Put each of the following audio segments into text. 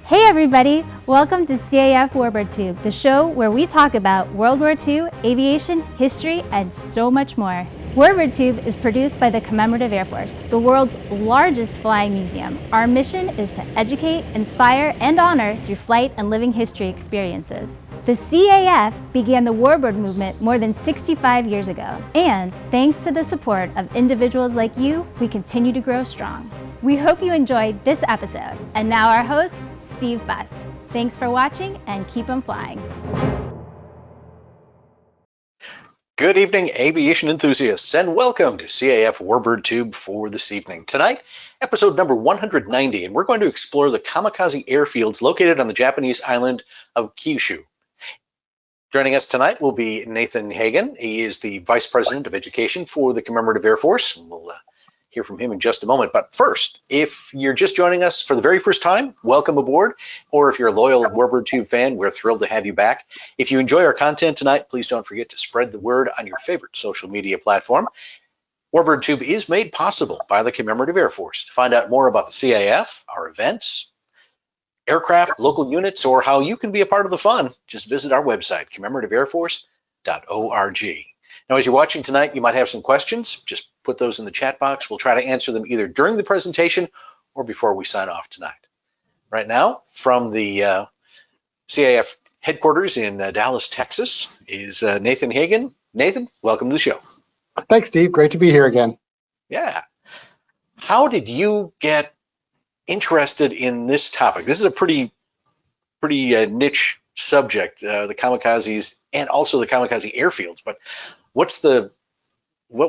Hey everybody! Welcome to CAF Warbird Tube, the show where we talk about World War II, aviation, history, and so much more. Warbird Tube is produced by the Commemorative Air Force, the world's largest flying museum. Our mission is to educate, inspire, and honor through flight and living history experiences. The CAF began the Warbird movement more than 65 years ago, and thanks to the support of individuals like you, we continue to grow strong. We hope you enjoyed this episode, and now our host, Steve Buss. Thanks for watching and keep 'em flying. Good evening, aviation enthusiasts, and welcome to CAF Warbird Tube for this evening. Tonight, episode number 190, and we're going to explore the Kamikaze Airfields located on the Japanese island of Kyushu. Joining us tonight will be Nathan Huegen. He is the Vice President of Education for the Commemorative Air Force. We'll hear from him in just a moment. But first, if you're just joining us for the very first time, welcome aboard. Or if you're a loyal Warbird Tube fan, we're thrilled to have you back. If you enjoy our content tonight, please don't forget to spread the word on your favorite social media platform. Warbird Tube is made possible by the Commemorative Air Force. To find out more about the CAF, our events, aircraft, local units, or how you can be a part of the fun, just visit our website, commemorativeairforce.org. Now, as you're watching tonight, you might have some questions. Just put those in the chat box. We'll try to answer them either during the presentation or before we sign off tonight. Right now, from the CAF headquarters in Dallas, Texas, is Nathan Huegen. Nathan, welcome to the show. Thanks, Steve. Great to be here again. Yeah. How did you get interested in this topic? This is a pretty niche subject, the kamikazes and also the Kamikaze Airfields. But what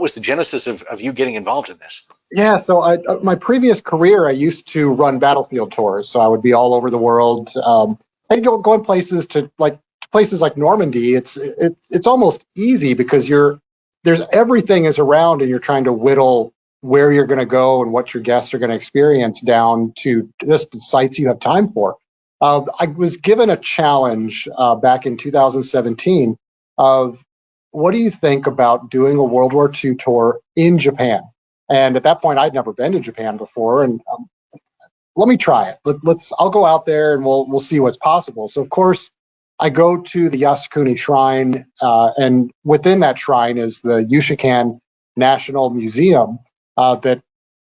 was the genesis of you getting involved in this? Yeah, so my previous career, I used to run battlefield tours. So I would be all over the world. I'd go in places like Normandy. It's almost easy because there's everything is around, and you're trying to whittle where you're going to go and what your guests are going to experience down to just the sites you have time for. I was given a challenge back in 2017 of, what do you think about doing a World War II tour in Japan? And at that point, I'd never been to Japan before, and let me try it. I'll go out there and we'll see what's possible. So of course, I go to the Yasukuni Shrine, and within that shrine is the Huegen National Museum that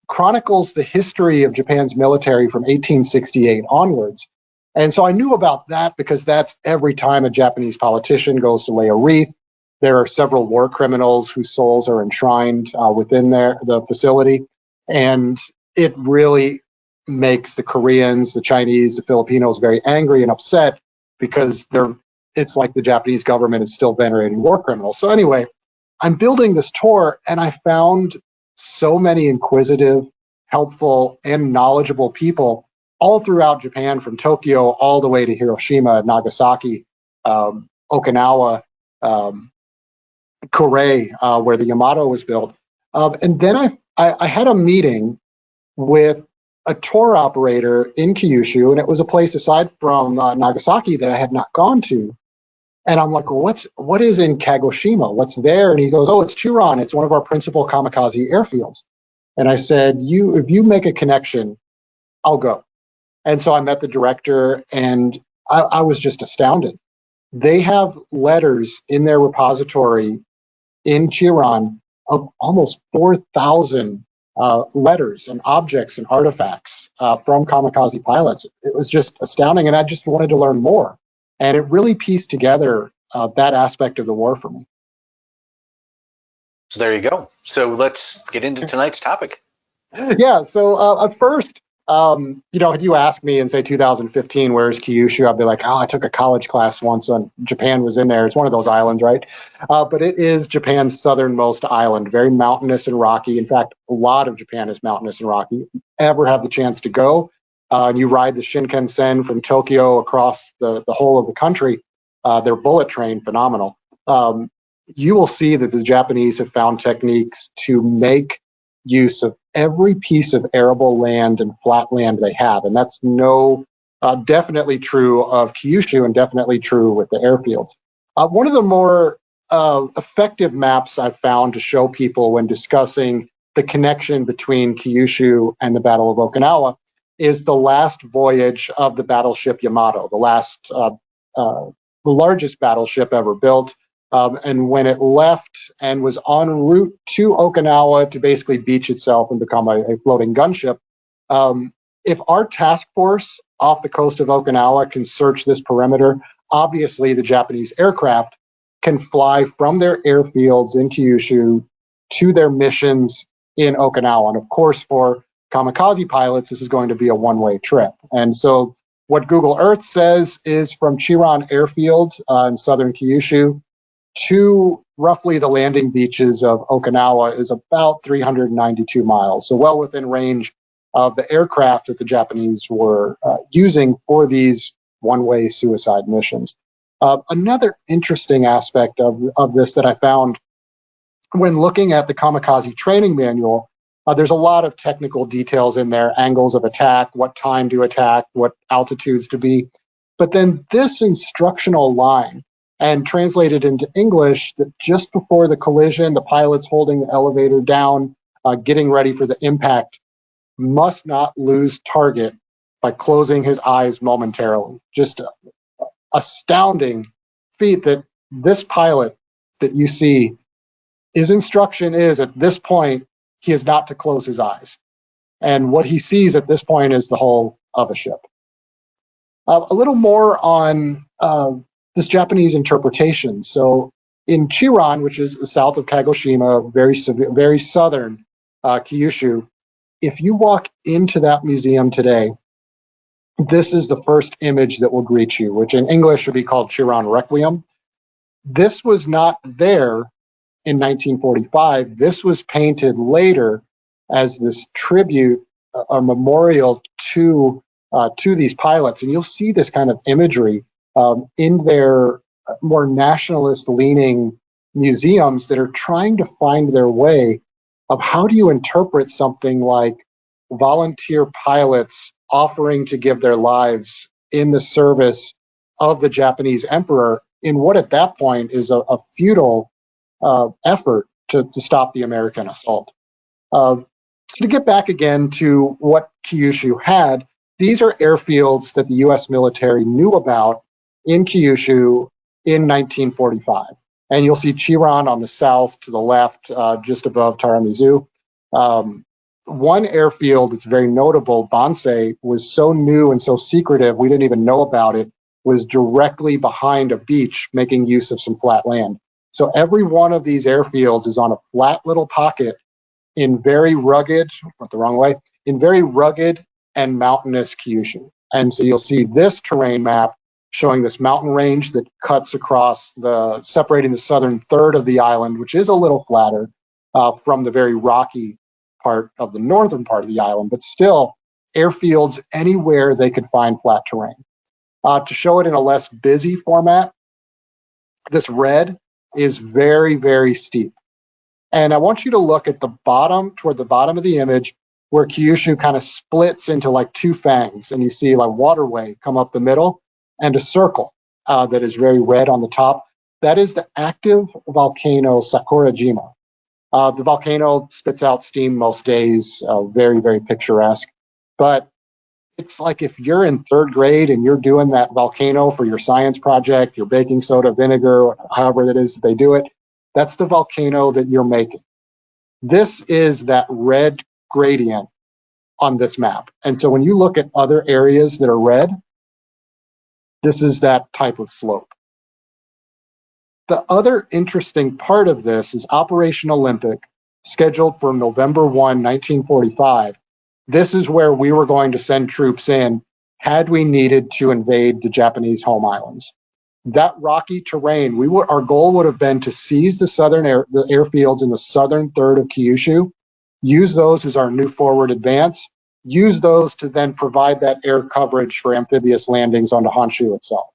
chronicles the history of Japan's military from 1868 onwards. And so I knew about that because that's every time a Japanese politician goes to lay a wreath. There are several war criminals whose souls are enshrined within the facility. And it really makes the Koreans, the Chinese, the Filipinos very angry and upset because it's like the Japanese government is still venerating war criminals. So anyway, I'm building this tour, and I found so many inquisitive, helpful, and knowledgeable people all throughout Japan, from Tokyo all the way to Hiroshima, Nagasaki, Okinawa, Korea, where the Yamato was built. And then I had a meeting with a tour operator in Kyushu, and it was a place aside from Nagasaki that I had not gone to. And I'm like, well, what is in Kagoshima? What's there? And he goes, oh, it's Chiron. It's one of our principal kamikaze airfields. And I said, if you make a connection, I'll go. And so I met the director, and I was just astounded. They have letters in their repository in Chiron of almost 4,000 letters and objects and artifacts from kamikaze pilots. It was just astounding, and I just wanted to learn more. And it really pieced together that aspect of the war for me. So there you go. So let's get into tonight's topic. Yeah, so at first, had you asked me in, say, 2015, where's Kyushu, I'd be like, oh, I took a college class once and Japan was in there. It's one of those islands, right? But it is Japan's southernmost island, very mountainous and rocky. In fact, a lot of Japan is mountainous and rocky. If you ever have the chance to go, and you ride the Shinkansen from Tokyo across the whole of the country, their bullet train, phenomenal. You will see that the Japanese have found techniques to make use of every piece of arable land and flat land they have. And that's definitely true of Kyushu, and definitely true with the airfields. One of the more effective maps I've found to show people when discussing the connection between Kyushu and the Battle of Okinawa is the last voyage of the battleship Yamato, the largest battleship ever built. And when it left and was en route to Okinawa to basically beach itself and become a floating gunship, if our task force off the coast of Okinawa can search this perimeter, obviously the Japanese aircraft can fly from their airfields in Kyushu to their missions in Okinawa. And of course, for kamikaze pilots, this is going to be a one-way trip. And so what Google Earth says is from Chiran Airfield in southern Kyushu to roughly the landing beaches of Okinawa is about 392 miles. So well within range of the aircraft that the Japanese were using for these one-way suicide missions. Another interesting aspect of this that I found when looking at the kamikaze training manual, there's a lot of technical details in there, angles of attack, what time to attack, what altitudes to be. But then this instructional line, and translated into English, that just before the collision, the pilot's holding the elevator down, getting ready for the impact, must not lose target by closing his eyes momentarily. Just astounding feat that this pilot that you see, his instruction is at this point, he is not to close his eyes. And what he sees at this point is the hull of a ship. A little more on this Japanese interpretation. So in Chiran, which is south of Kagoshima, very southern Kyushu, if you walk into that museum today, this is the first image that will greet you, which in English would be called Chiran Requiem. This was not there in 1945. This was painted later as this tribute, a memorial to these pilots. And you'll see this kind of imagery in their more nationalist-leaning museums that are trying to find their way of how do you interpret something like volunteer pilots offering to give their lives in the service of the Japanese emperor in what at that point is a futile effort to stop the American assault. To get back again to what Kyushu had, these are airfields that the US military knew about in Kyushu in 1945. And you'll see Chiran on the south to the left, just above Taramizu. One airfield that's very notable, Bansei, was so new and so secretive, we didn't even know about it, was directly behind a beach, making use of some flat land. So every one of these airfields is on a flat little pocket in very rugged, went the wrong way, in very rugged and mountainous Kyushu. And so you'll see this terrain map showing this mountain range that cuts across separating the southern third of the island, which is a little flatter from the very rocky part of the northern part of the island, but still airfields anywhere they could find flat terrain. To show it in a less busy format, this red is very, very steep. And I want you to look at the bottom, toward the bottom of the image, where Kyushu kind of splits into like two fangs, and you see like waterway come up the middle and a circle that is very red on the top. That is the active volcano Sakurajima. The volcano spits out steam most days, very, very picturesque. But it's like if you're in third grade and you're doing that volcano for your science project, your baking soda vinegar, however it is that they do it, that's the volcano that you're making. This is that red gradient on this map. And so when you look at other areas that are red, this is that type of slope. The other interesting part of this is Operation Olympic, scheduled for November 1, 1945. This is where we were going to send troops in had we needed to invade the Japanese home islands. That rocky terrain, our goal would have been to seize the airfields in the southern third of Kyushu, use those as our new forward advance, use those to then provide that air coverage for amphibious landings onto Honshu itself.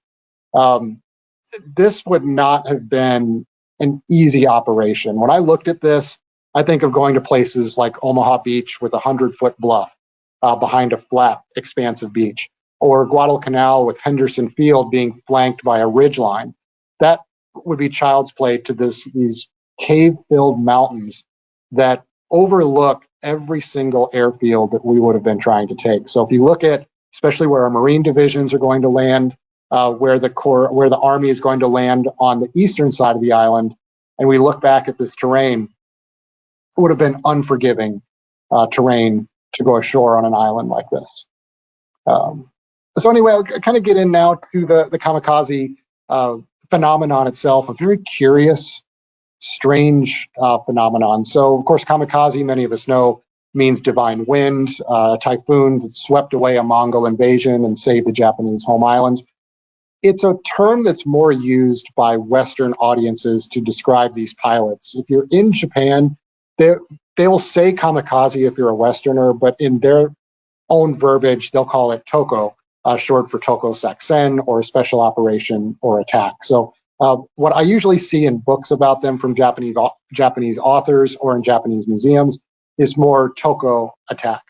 This would not have been an easy operation. When I looked at this, I think of going to places like Omaha Beach with a 100-foot bluff behind a flat, expansive beach, or Guadalcanal with Henderson Field being flanked by a ridgeline. That would be child's play to these cave-filled mountains that overlook every single airfield that we would have been trying to take. So if you look at, especially where our Marine divisions are going to land, where the Army is going to land on the eastern side of the island, and we look back at this terrain, it would have been unforgiving terrain to go ashore on an island like this. So anyway, I'll kind of get in now to the kamikaze phenomenon itself, a very curious, strange phenomenon. So, of course, kamikaze, many of us know, means divine wind, a typhoon that swept away a Mongol invasion and saved the Japanese home islands. It's a term that's more used by Western audiences to describe these pilots. If you're in Japan, they will say kamikaze if you're a Westerner, but in their own verbiage, they'll call it toko, short for toko saksen, or special operation or attack. So what I usually see in books about them from Japanese authors or in Japanese museums is more toko attack.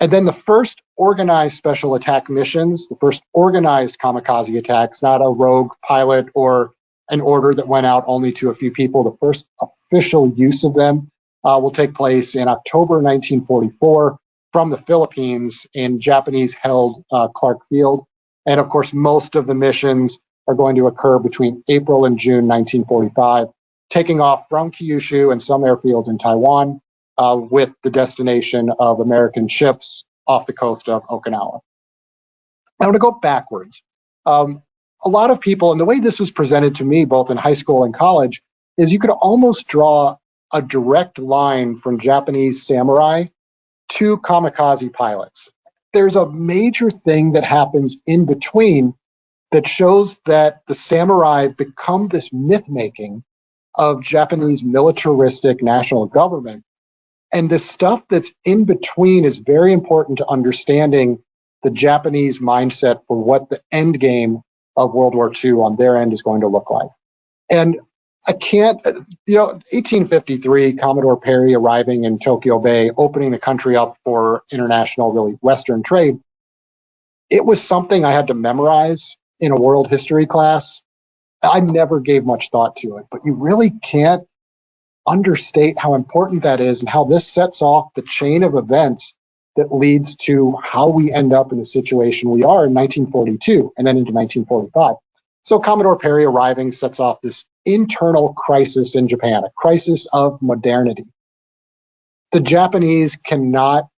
And then the first organized special attack missions, the first organized kamikaze attacks, not a rogue pilot or an order that went out only to a few people, the first official use of them will take place in October 1944 from the Philippines in Japanese-held Clark Field. And of course, most of the missions are going to occur between April and June 1945, taking off from Kyushu and some airfields in Taiwan with the destination of American ships off the coast of Okinawa. I want to go backwards. A lot of people, and the way this was presented to me both in high school and college, is you could almost draw a direct line from Japanese samurai to kamikaze pilots. There's a major thing that happens in between that shows that the samurai become this myth-making of Japanese militaristic national government. And the stuff that's in between is very important to understanding the Japanese mindset for what the end game of World War II on their end is going to look like. And I can't, 1853, Commodore Perry arriving in Tokyo Bay, opening the country up for international, really Western trade. It was something I had to memorize in a world history class. I never gave much thought to it, but you really can't understate how important that is and how this sets off the chain of events that leads to how we end up in the situation we are in 1942 and then into 1945. So Commodore Perry arriving sets off this internal crisis in Japan, a crisis of modernity. The Japanese cannot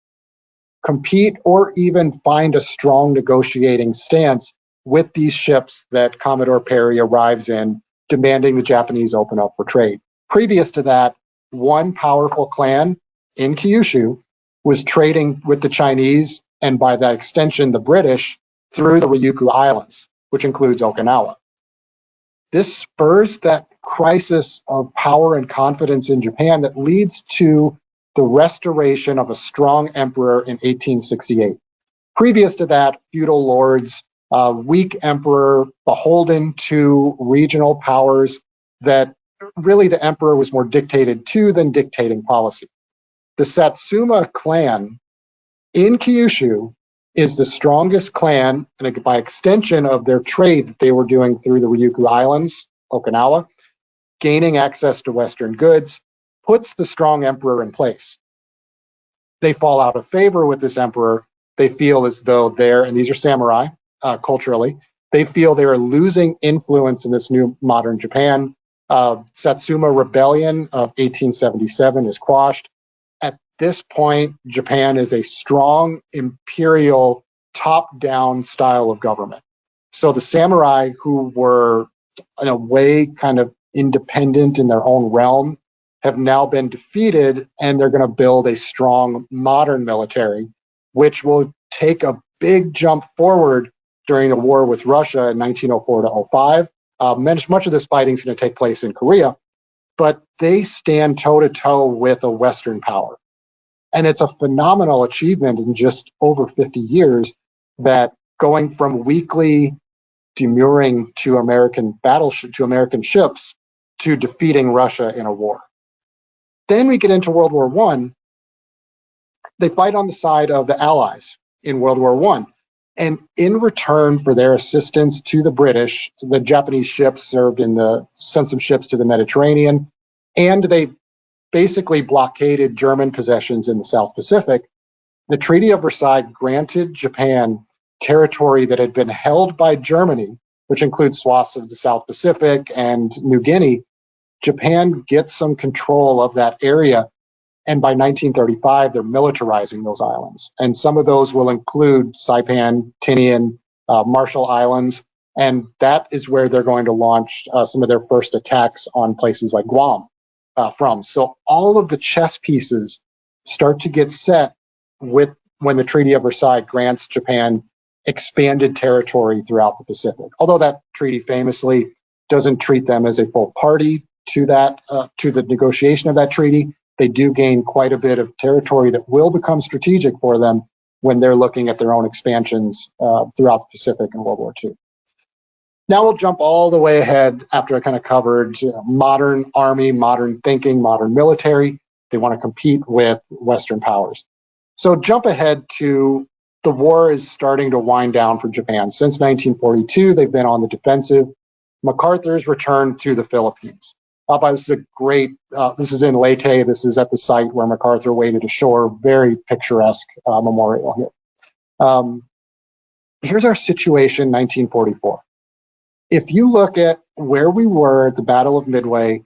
compete or even find a strong negotiating stance with these ships that Commodore Perry arrives in, demanding the Japanese open up for trade. Previous to that, one powerful clan in Kyushu was trading with the Chinese and by that extension, the British, through the Ryukyu Islands, which includes Okinawa. This spurs that crisis of power and confidence in Japan that leads to the restoration of a strong emperor in 1868. Previous to that, feudal lords, weak emperor, beholden to regional powers that really the emperor was more dictated to than dictating policy. The Satsuma clan in Kyushu is the strongest clan, and by extension of their trade that they were doing through the Ryukyu Islands, Okinawa, gaining access to Western goods, puts the strong emperor in place. They fall out of favor with this emperor. They feel as though and these are samurai culturally, they feel they are losing influence in this new modern Japan. Satsuma Rebellion of 1877 is quashed. At this point, Japan is a strong imperial top-down style of government. So the samurai, who were in a way kind of independent in their own realm, have now been defeated, and they're going to build a strong modern military, which will take a big jump forward during the war with Russia in 1904 to 05. Much of this fighting is going to take place in Korea, but they stand toe-to-toe with a Western power. And it's a phenomenal achievement in just over 50 years that going from weekly demurring to American ships to defeating Russia in a war. Then we get into World War I. They fight on the side of the Allies in World War I. And in return for their assistance to the British, the Japanese ships sent some ships to the Mediterranean, and they basically blockaded German possessions in the South Pacific, the Treaty of Versailles granted Japan territory that had been held by Germany, which includes swaths of the South Pacific and New Guinea. Japan gets some control of that area, and by 1935, they're militarizing those islands. And some of those will include Saipan, Tinian, Marshall Islands, and that is where they're going to launch some of their first attacks on places like Guam from. So all of the chess pieces start to get set with when the Treaty of Versailles grants Japan expanded territory throughout the Pacific. Although that treaty famously doesn't treat them as a full party to that to the negotiation of that treaty, they do gain quite a bit of territory that will become strategic for them when they're looking at their own expansions throughout the Pacific in World War II. Now we'll jump all the way ahead after I kind of covered modern army, modern thinking, modern military. They want to compete with Western powers. So jump ahead to the war is starting to wind down for Japan. Since 1942, they've been on the defensive. MacArthur's returned to the Philippines. This is a great, this is in Leyte. This is at the site where MacArthur waded ashore. Very picturesque memorial here. Here's our situation, 1944. If you look at where we were at the Battle of Midway,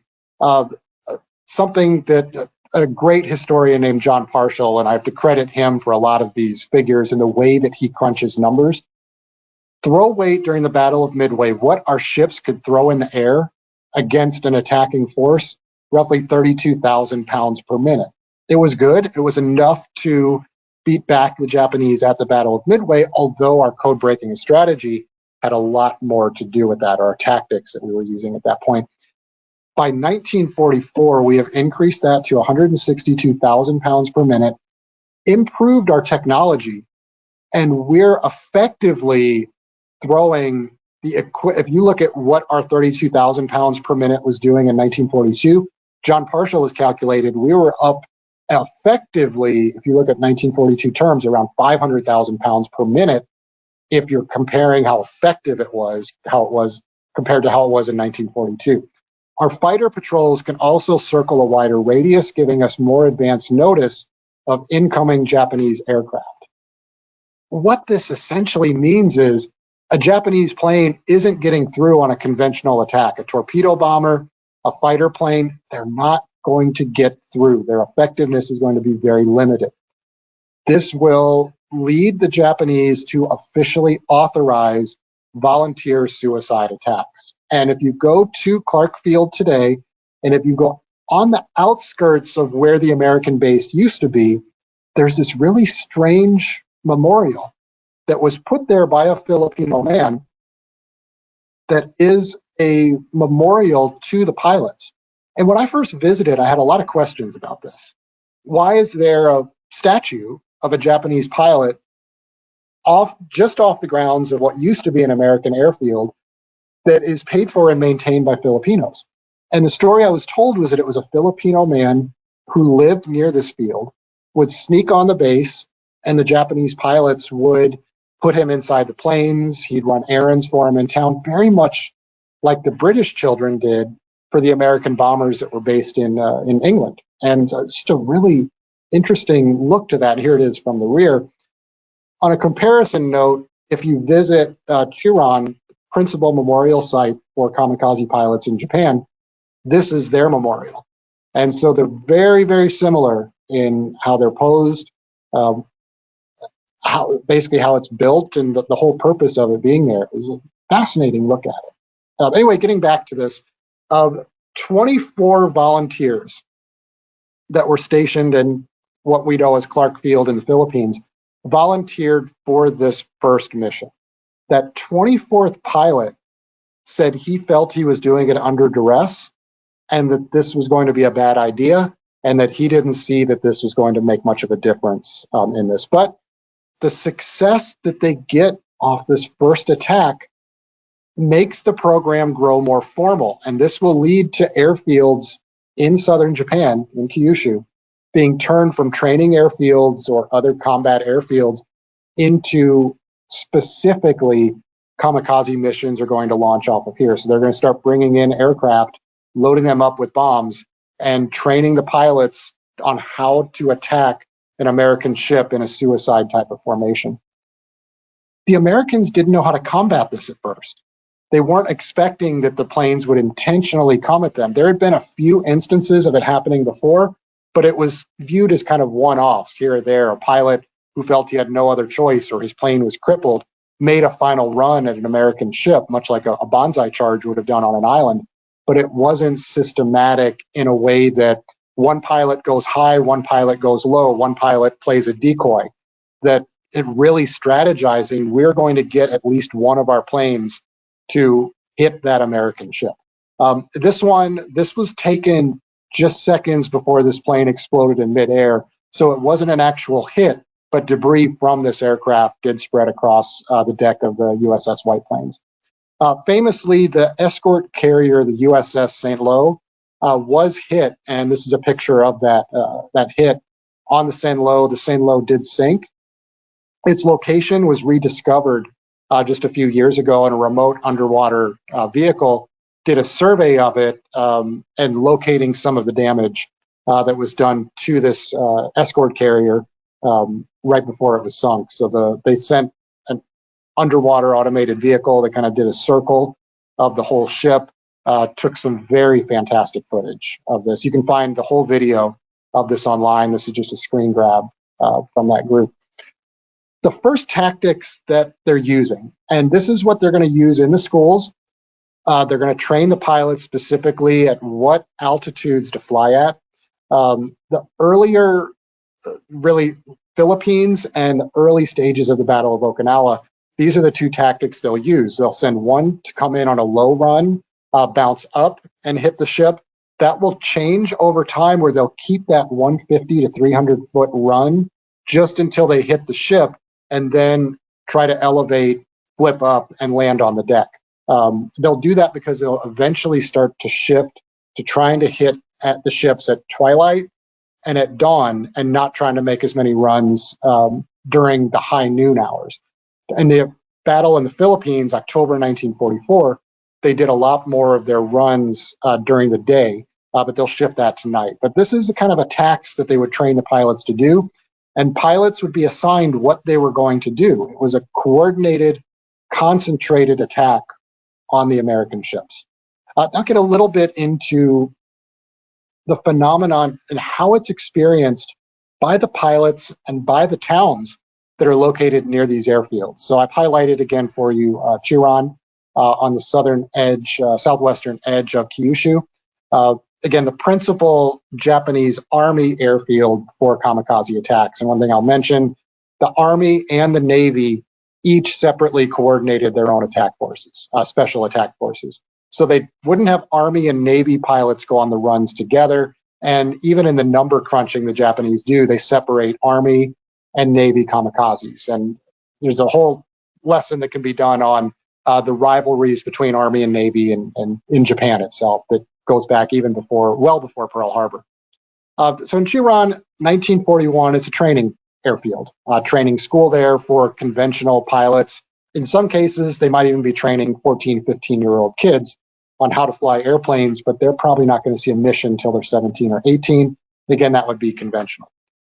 something that a great historian named John Parshall, and I have to credit him for a lot of these figures and the way that he crunches numbers. Throw weight during the Battle of Midway, what our ships could throw in the air against an attacking force, roughly 32,000 pounds per minute. It was good. It was enough to beat back the Japanese at the Battle of Midway, although our code-breaking strategy had a lot more to do with that, or our tactics that we were using at that point. By 1944, we have increased that to 162,000 pounds per minute, improved our technology, and we're effectively throwing if you look at what our 32,000 pounds per minute was doing in 1942, John Parshall has calculated we were up effectively, if you look at 1942 terms, around 500,000 pounds per minute if you're comparing how effective it was compared to how it was in 1942. Our fighter patrols can also circle a wider radius, giving us more advanced notice of incoming Japanese aircraft. What this essentially means is a Japanese plane isn't getting through on a conventional attack. A torpedo bomber, a fighter plane, they're not going to get through. Their effectiveness is going to be very limited. This will lead the Japanese to officially authorize volunteer suicide attacks. And if you go to Clark Field today, and if you go on the outskirts of where the American base used to be, there's this really strange memorial that was put there by a Filipino man that is a memorial to the pilots. And when I first visited, I had a lot of questions about this. Why is there a statue of a Japanese pilot just off the grounds of what used to be an American airfield that is paid for and maintained by Filipinos? And the story I was told was that it was a Filipino man who lived near this field, would sneak on the base, and the Japanese pilots would put him inside the planes. He'd run errands for him in town, very much like the British children did for the American bombers that were based in England. And just a really interesting look to that. Here it is from the rear. On a comparison note, if you visit Chiron, principal memorial site for kamikaze pilots in Japan, this is their memorial. And so they're very, very similar in how they're posed, how it's built, and the whole purpose of it being there is a fascinating look at it. Anyway, getting back to this, 24 volunteers that were stationed in what we know as Clark Field in the Philippines volunteered for this first mission. That 24th pilot said he felt he was doing it under duress and that this was going to be a bad idea and that he didn't see that this was going to make much of a difference in this. But the success that they get off this first attack makes the program grow more formal. And this will lead to airfields in southern Japan, in Kyushu, being turned from training airfields or other combat airfields into specifically kamikaze missions are going to launch off of here. So they're going to start bringing in aircraft, loading them up with bombs, and training the pilots on how to attack an American ship in a suicide type of formation. The Americans didn't know how to combat this at first. They weren't expecting that the planes would intentionally come at them. There had been a few instances of it happening before, but it was viewed as kind of one-offs here or there. A pilot who felt he had no other choice or his plane was crippled made a final run at an American ship, much like a banzai charge would have done on an island, but it wasn't systematic in a way that one pilot goes high, one pilot goes low, one pilot plays a decoy. That it really strategizing, we're going to get at least one of our planes to hit that American ship. This was taken just seconds before this plane exploded in midair, so it wasn't an actual hit, but debris from this aircraft did spread across the deck of the USS White Plains. Famously, the escort carrier, the USS St. Lo, was hit, and this is a picture of that hit on the St. Lo. The St. Lo did sink. Its location was rediscovered just a few years ago, and a remote underwater vehicle did a survey of it and locating some of the damage that was done to this escort carrier right before it was sunk. So they sent an underwater automated vehicle that kind of did a circle of the whole ship, took some very fantastic footage of this. You can find the whole video of this online. This is just a screen grab from that group. The first tactics that they're using, and this is what they're going to use in the schools, they're going to train the pilots specifically at what altitudes to fly at. The earlier, really, Philippines and the early stages of the Battle of Okinawa, these are the two tactics they'll use. They'll send one to come in on a low run, bounce up and hit the ship. That will change over time where they'll keep that 150 to 300 foot run just until they hit the ship, and then try to elevate, flip up, and land on the deck. They'll do that because they'll eventually start to shift to trying to hit at the ships at twilight and at dawn, and not trying to make as many runs during the high noon hours. In the battle in the Philippines, October 1944, they did a lot more of their runs during the day, but they'll shift that to night. But this is the kind of attacks that they would train the pilots to do, and pilots would be assigned what they were going to do. It was a coordinated, concentrated attack on the American ships. I'll get a little bit into the phenomenon and how it's experienced by the pilots and by the towns that are located near these airfields. So I've highlighted again for you Chiron on the southern edge, southwestern edge of Kyushu. Again, the principal Japanese Army airfield for kamikaze attacks. And one thing I'll mention, the Army and the Navy each separately coordinated their own attack forces, special attack forces. So they wouldn't have Army and Navy pilots go on the runs together. And even in the number crunching the Japanese do, they separate Army and Navy kamikazes. And there's a whole lesson that can be done on the rivalries between Army and Navy and in Japan itself that goes back even before, well before Pearl Harbor. So in Chiron, 1941, it's a training airfield, training school there for conventional pilots. In some cases, they might even be training 14, 15-year-old kids on how to fly airplanes, but they're probably not going to see a mission until they're 17 or 18. Again, that would be conventional.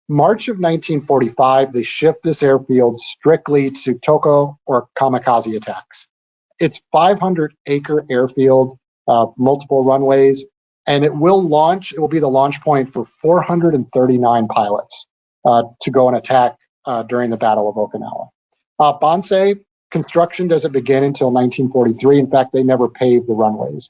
March of 1945, they shift this airfield strictly to Toko or kamikaze attacks. It's 500-acre airfield, multiple runways, and it will be the launch point for 439 pilots to go and attack during the Battle of Okinawa. Bansei, construction doesn't begin until 1943. In fact, they never paved the runways.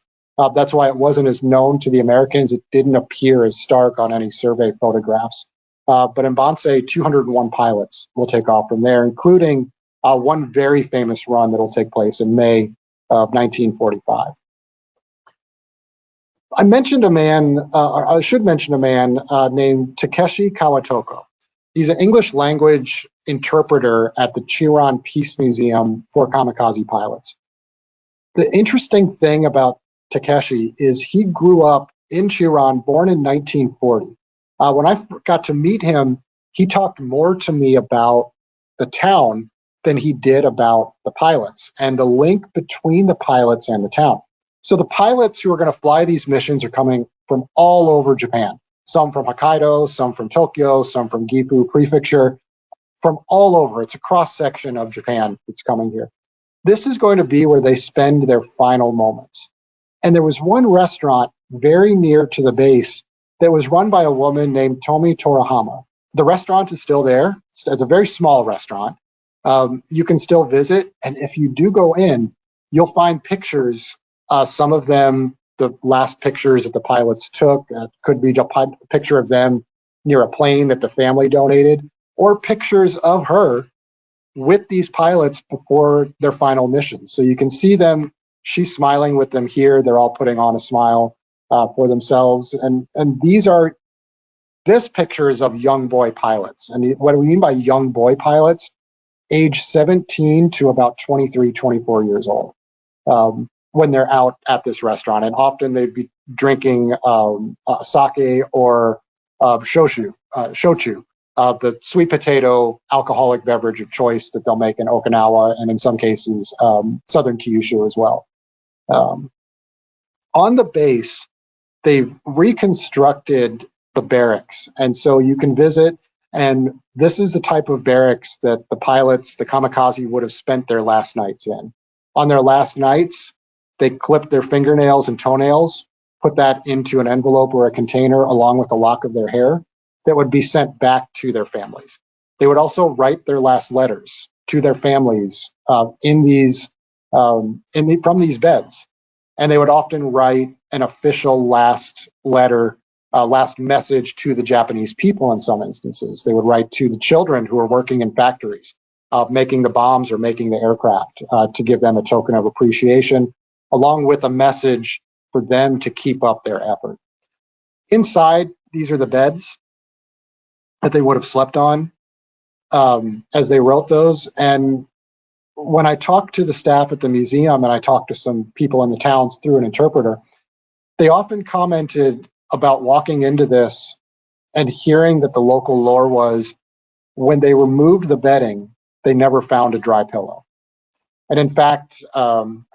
That's why it wasn't as known to the Americans. It didn't appear as stark on any survey photographs. But in Bansei, 201 pilots will take off from there, including one very famous run that will take place in May of 1945. I should mention a man named Takeshi Kawatoko. He's an English language interpreter at the Chiron Peace Museum for kamikaze pilots. The interesting thing about Takeshi is he grew up in Chiron, born in 1940. When I got to meet him, he talked more to me about the town than he did about the pilots and the link between the pilots and the town. So the pilots who are going to fly these missions are coming from all over Japan. Some from Hokkaido, some from Tokyo, some from Gifu Prefecture, from all over. It's a cross-section of Japan that's coming here. This is going to be where they spend their final moments. And there was one restaurant very near to the base that was run by a woman named Tomi Torahama. The restaurant is still there. It's a very small restaurant. You can still visit, and if you do go in, you'll find pictures, some of them, the last pictures that the pilots took, could be a picture of them near a plane that the family donated, or pictures of her with these pilots before their final mission. So you can see them, she's smiling with them here, they're all putting on a smile for themselves, and this picture is of young boy pilots. And what we mean by young boy pilots, age 17 to about 23, 24 years old, when they're out at this restaurant. And often they'd be drinking sake or shochu, the sweet potato alcoholic beverage of choice that they'll make in Okinawa, and in some cases, southern Kyushu as well. On the base, they've reconstructed the barracks, and so you can visit, and this is the type of barracks that the pilots, the kamikaze, would have spent their last nights in. On their last nights, they clipped their fingernails and toenails, put that into an envelope or a container along with a lock of their hair that would be sent back to their families. They would also write their last letters to their families from these beds, and they would often write an official last letter, last message to the Japanese people. In some instances, they would write to the children who are working in factories, making the bombs or making the aircraft, to give them a token of appreciation, along with a message for them to keep up their effort. Inside, these are the beds that they would have slept on as they wrote those. And when I talked to the staff at the museum, and I talked to some people in the towns through an interpreter, they often commented about walking into this and hearing that the local lore was, when they removed the bedding, they never found a dry pillow. And in fact,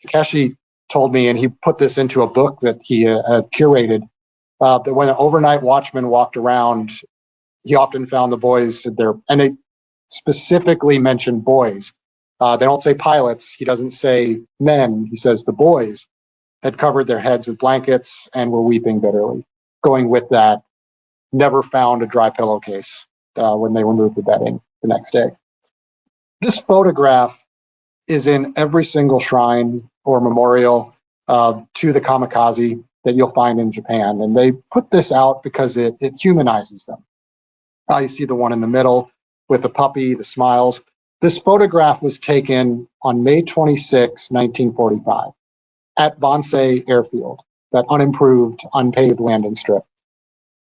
Takeshi told me, and he put this into a book that he had curated, that when an overnight watchman walked around, he often found the boys there, and they specifically mentioned boys. They don't say pilots. He doesn't say men. He says the boys had covered their heads with blankets and were weeping bitterly. Going with that, never found a dry pillowcase when they removed the bedding the next day. This photograph is in every single shrine or memorial to the kamikaze that you'll find in Japan. And they put this out because it humanizes them. You see the one in the middle with the puppy, the smiles. This photograph was taken on May 26, 1945, at Bansei Airfield, that unimproved, unpaved landing strip.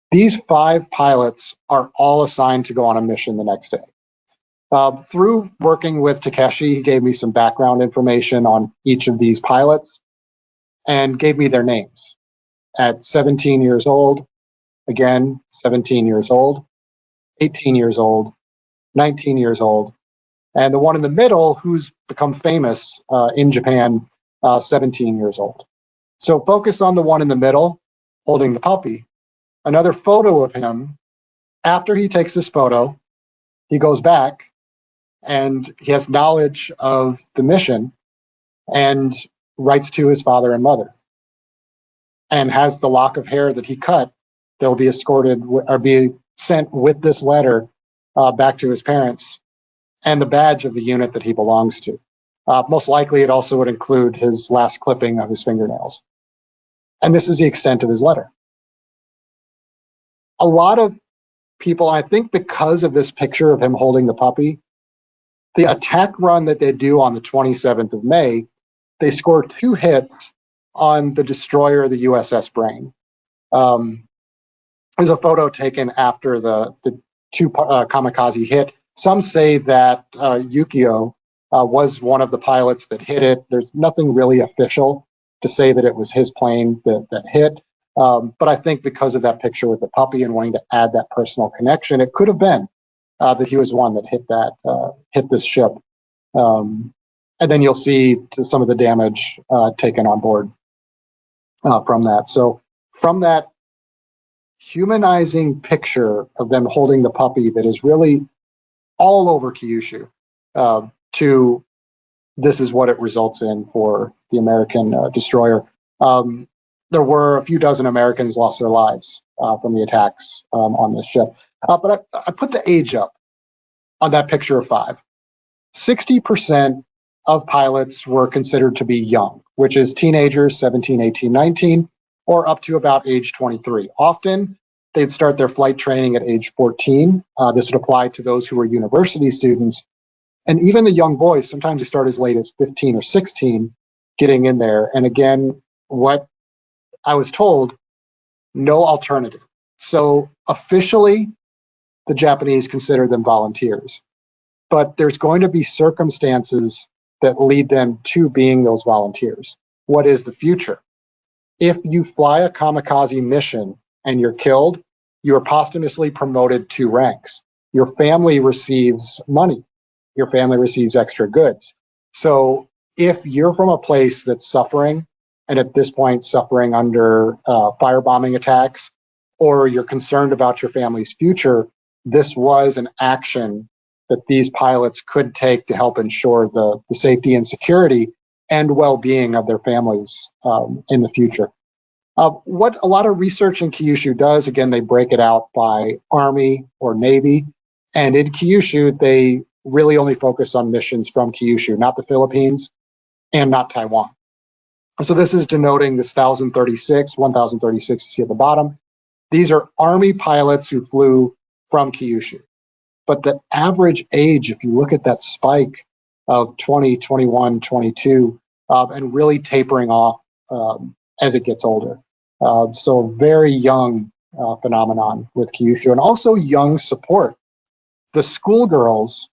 These 5 pilots are all assigned to go on a mission the next day. Through working with Takeshi, he gave me some background information on each of these pilots and gave me their names. At 17 years old, again, 17 years old, 18 years old, 19 years old, and the one in the middle who's become famous in Japan, 17 years old. So focus on the one in the middle holding the puppy. Another photo of him. After he takes this photo, he goes back and he has knowledge of the mission and writes to his father and mother, and has the lock of hair that he cut. They'll be escorted or be sent with this letter back to his parents, and the badge of the unit that he belongs to. Most likely, it also would include his last clipping of his fingernails. And this is the extent of his letter. A lot of people, I think because of this picture of him holding the puppy, the attack run that they do on the 27th of May, they score 2 hits on the destroyer, the USS Brain. There's a photo taken after the 2 kamikaze hit. Some say that Yukio was one of the pilots that hit it. There's nothing really official to say that it was his plane that hit. But I think because of that picture with the puppy and wanting to add that personal connection, it could have been that he was one that hit this ship. And then you'll see some of the damage taken on board from that. So from that humanizing picture of them holding the puppy that is really all over Kyushu, to this is what it results in for the American destroyer. There were a few dozen Americans lost their lives from the attacks on this ship. But I put the age up on that picture of 5. 60% of pilots were considered to be young, which is teenagers, 17, 18, 19, or up to about age 23. Often, they'd start their flight training at age 14. This would apply to those who were university students. And even the young boys, sometimes they start as late as 15 or 16, getting in there. And again, what I was told, no alternative. So officially, the Japanese consider them volunteers. But there's going to be circumstances that lead them to being those volunteers. What is the future? If you fly a kamikaze mission and you're killed, you are posthumously promoted 2 ranks. Your family receives money. Your family receives extra goods. So if you're from a place that's suffering, and at this point suffering under firebombing attacks, or you're concerned about your family's future, this was an action that these pilots could take to help ensure the safety and security and well-being of their families in the future. What a lot of research in Kyushu does, again, they break it out by Army or Navy, and in Kyushu, they really only focus on missions from Kyushu, not the Philippines and not Taiwan. So this is denoting this 1036 you see at the bottom. These are Army pilots who flew from Kyushu. But the average age, if you look at that spike of 20, 21, 22, and really tapering off as it gets older. So very young phenomenon with Kyushu, and also young support. The schoolgirls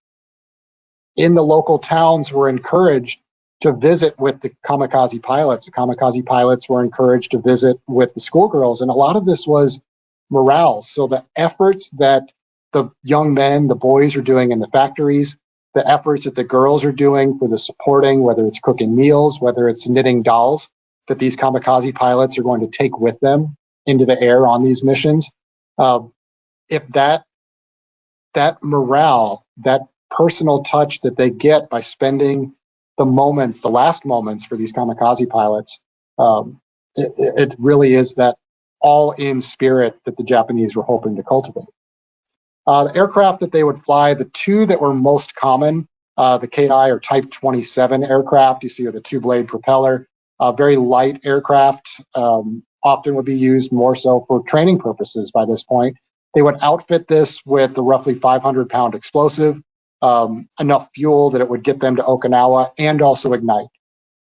in the local towns were encouraged to visit with the kamikaze pilots. The kamikaze pilots were encouraged to visit with the schoolgirls, and a lot of this was morale. So the efforts that the young men, the boys are doing in the factories, the efforts that the girls are doing for the supporting, whether it's cooking meals, whether it's knitting dolls, that these kamikaze pilots are going to take with them into the air on these missions. If that morale, that personal touch that they get by spending the moments, the last moments for these kamikaze pilots, it really is that all-in spirit that the Japanese were hoping to cultivate. The aircraft that they would fly, the 2 that were most common, the KI or Type 27 aircraft, you see are the 2-blade propeller, very light aircraft, often would be used more so for training purposes by this point. They would outfit this with a roughly 500-pound explosive, enough fuel that it would get them to Okinawa and also ignite.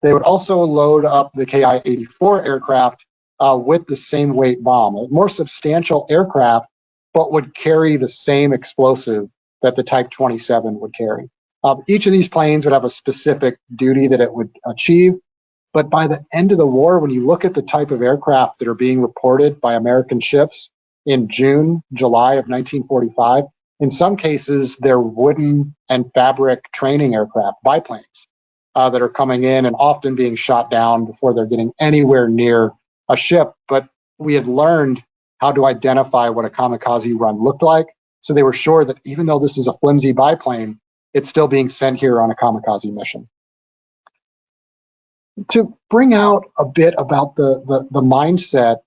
They would also load up the Ki-84 aircraft with the same weight bomb, a more substantial aircraft, but would carry the same explosive that the Type 27 would carry. Each of these planes would have a specific duty that it would achieve, but by the end of the war, when you look at the type of aircraft that are being reported by American ships in June, July of 1945, in some cases, they're wooden and fabric training aircraft, biplanes, that are coming in and often being shot down before they're getting anywhere near a ship. But we had learned how to identify what a kamikaze run looked like. So they were sure that even though this is a flimsy biplane, it's still being sent here on a kamikaze mission. To bring out a bit about the mindset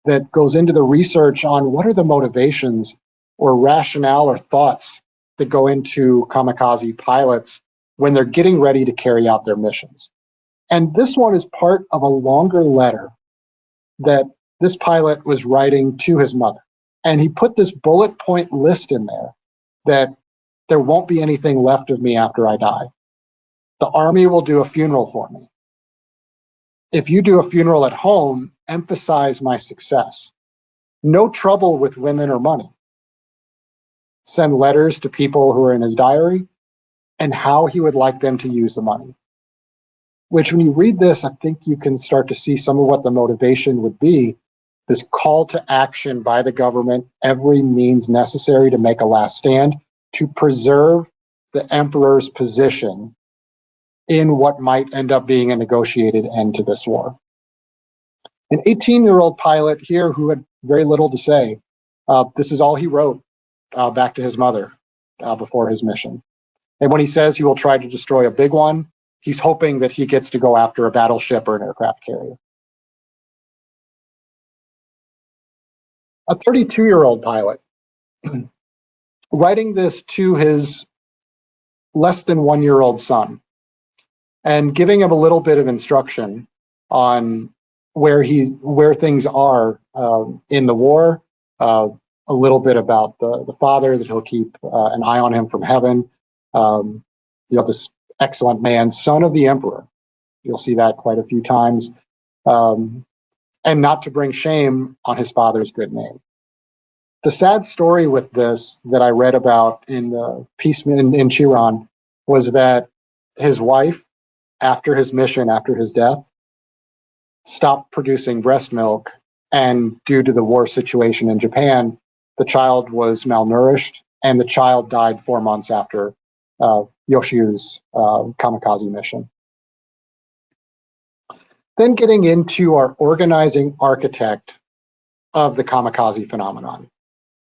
that goes into the research on what are the motivations or rationale or thoughts that go into kamikaze pilots when they're getting ready to carry out their missions. And this one is part of a longer letter that this pilot was writing to his mother. And he put this bullet point list in there that there won't be anything left of me after I die. The Army will do a funeral for me. If you do a funeral at home, emphasize my success. No trouble with women or money. Send letters to people who are in his diary and how he would like them to use the money. Which when you read this, I think you can start to see some of what the motivation would be. This call to action by the government, every means necessary to make a last stand, to preserve the emperor's position in what might end up being a negotiated end to this war. An 18-year-old pilot here who had very little to say. This is all he wrote back to his mother before his mission. And when he says he will try to destroy a big one, he's hoping that he gets to go after a battleship or an aircraft carrier. A 32-year-old pilot writing this to his less than 1-year-old son and giving him a little bit of instruction on where things are in the war, a little bit about the father, that he'll keep an eye on him from heaven. This excellent man, son of the emperor. You'll see that quite a few times. And not to bring shame on his father's good name. The sad story with this that I read about in the piece in Chiron was that his wife, after his mission, after his death, stopped producing breast milk, and due to the war situation in Japan, the child was malnourished, and the child died 4 months after Yoshiu's kamikaze mission. Then getting into our organizing architect of the kamikaze phenomenon.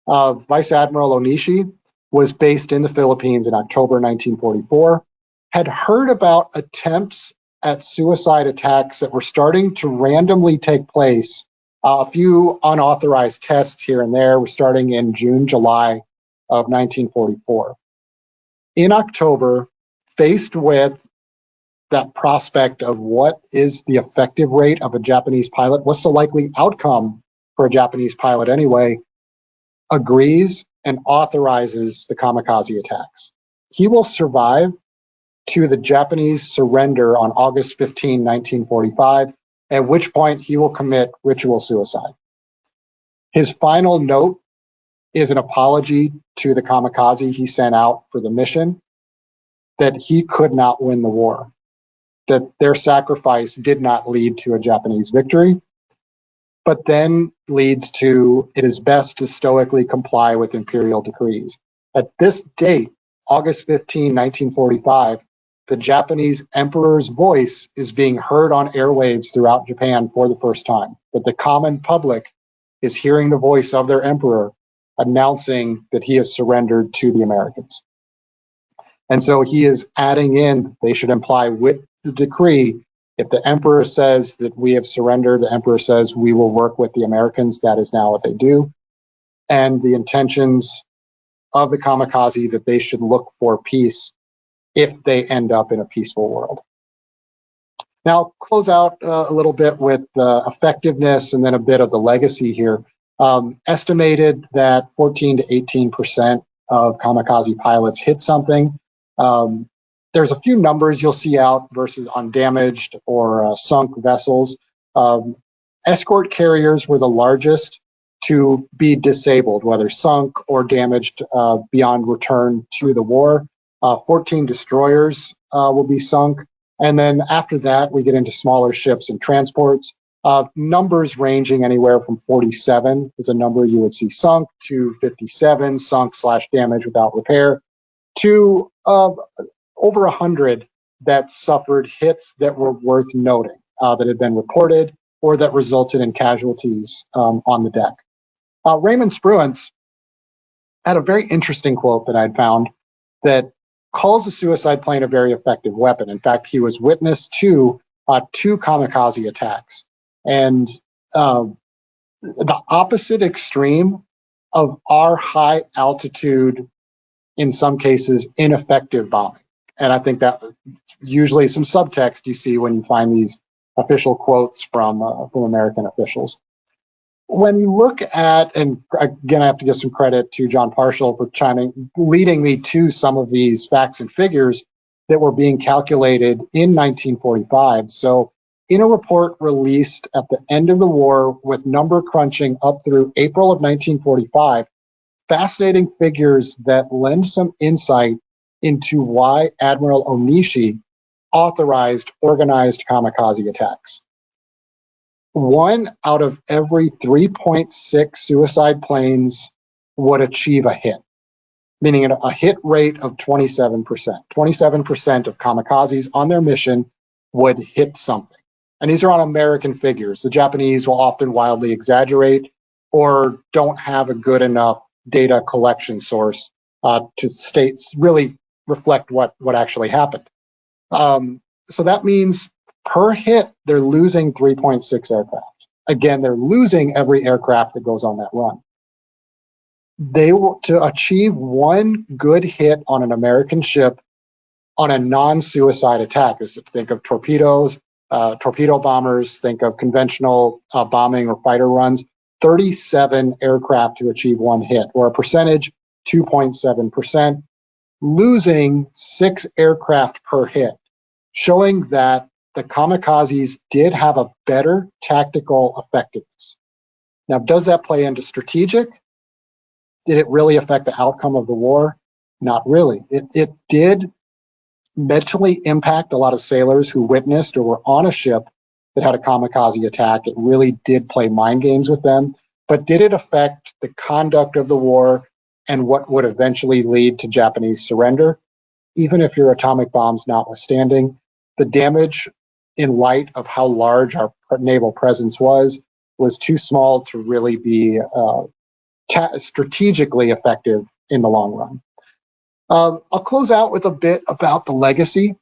Vice Admiral Onishi was based in the Philippines in October 1944, had heard about attempts at suicide attacks that were starting to randomly take place. A few unauthorized tests here and there were starting in June, July of 1944. In October, faced with that prospect of what is the effective rate of a Japanese pilot, what's the likely outcome for a Japanese pilot anyway, agrees and authorizes the kamikaze attacks. He will survive to the Japanese surrender on August 15, 1945, at which point he will commit ritual suicide. His final note is an apology to the kamikaze he sent out for the mission, that he could not win the war, that their sacrifice did not lead to a Japanese victory, but then leads to it is best to stoically comply with imperial decrees. At this date, August 15, 1945, the Japanese emperor's voice is being heard on airwaves throughout Japan for the first time. But the common public is hearing the voice of their emperor announcing that he has surrendered to the Americans. And so he is adding in, they should imply with the decree, if the emperor says that we have surrendered, the emperor says we will work with the Americans, that is now what they do. And the intentions of the kamikaze that they should look for peace if they end up in a peaceful world. Now, I'll close out a little bit with effectiveness and then a bit of the legacy here. Estimated that 14 to 18% of kamikaze pilots hit something. There's a few numbers you'll see out versus on damaged or sunk vessels. Escort carriers were the largest to be disabled, whether sunk or damaged beyond return to the war. 14 destroyers will be sunk. And then after that, we get into smaller ships and transports. Numbers ranging anywhere from 47 is a number you would see sunk, to 57 sunk / damaged without repair, to over 100 that suffered hits that were worth noting, that had been reported or that resulted in casualties on the deck. Raymond Spruance had a very interesting quote that I'd found that calls a suicide plane a very effective weapon. In fact, he was witness to 2 kamikaze attacks. And the opposite extreme of our high altitude, in some cases, ineffective bombing. And I think that usually some subtext you see when you find these official quotes from American officials. When you look at, and again, I have to give some credit to John Parshall for leading me to some of these facts and figures that were being calculated in 1945. So in a report released at the end of the war with number crunching up through April of 1945, fascinating figures that lend some insight into why Admiral Onishi authorized organized kamikaze attacks. 1 out of every 3.6 suicide planes would achieve a hit, meaning a hit rate of 27%. 27% of kamikazes on their mission would hit something. And these are on American figures. The Japanese will often wildly exaggerate. or don't have a good enough data collection source to really reflect what actually happened. So that means per hit, they're losing 3.6 aircraft. Again, they're losing every aircraft that goes on that run. To achieve one good hit on an American ship on a non-suicide attack, is to think of torpedoes, torpedo bombers, think of conventional bombing or fighter runs, 37 aircraft to achieve one hit, or a percentage, 2.7%, losing 6 aircraft per hit, showing that the kamikazes did have a better tactical effectiveness. Now, does that play into strategic? Did it really affect the outcome of the war? Not really. It did mentally impact a lot of sailors who witnessed or were on a ship that had a kamikaze attack. It really did play mind games with them. But did it affect the conduct of the war and what would eventually lead to Japanese surrender? Even if your atomic bombs notwithstanding, the damage in light of how large our naval presence was too small to really be strategically effective in the long run. I'll close out with a bit about the legacy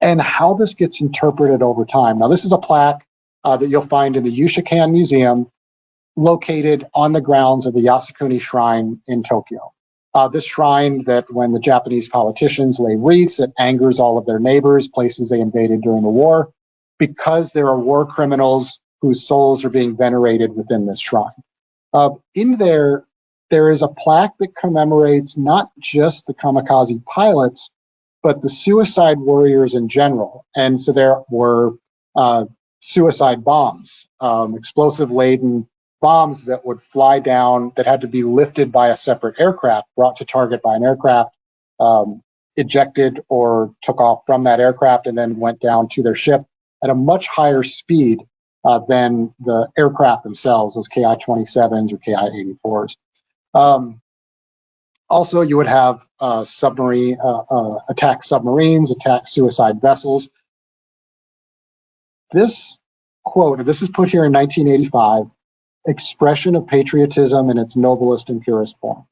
and how this gets interpreted over time. Now, this is a plaque that you'll find in the Huegen Museum, located on the grounds of the Yasukuni Shrine in Tokyo. This shrine that when the Japanese politicians lay wreaths, it angers all of their neighbors, places they invaded during the war, because there are war criminals whose souls are being venerated within this shrine. In there is a plaque that commemorates not just the kamikaze pilots, but the suicide warriors in general. And so there were suicide bombs, explosive-laden bombs that would fly down, that had to be lifted by a separate aircraft, brought to target by an aircraft, ejected or took off from that aircraft, and then went down to their ship at a much higher speed than the aircraft themselves, those Ki-27s or Ki-84s. Also, you would have attack submarines, attack suicide vessels. This quote, this is put here in 1985, expression of patriotism in its noblest and purest form,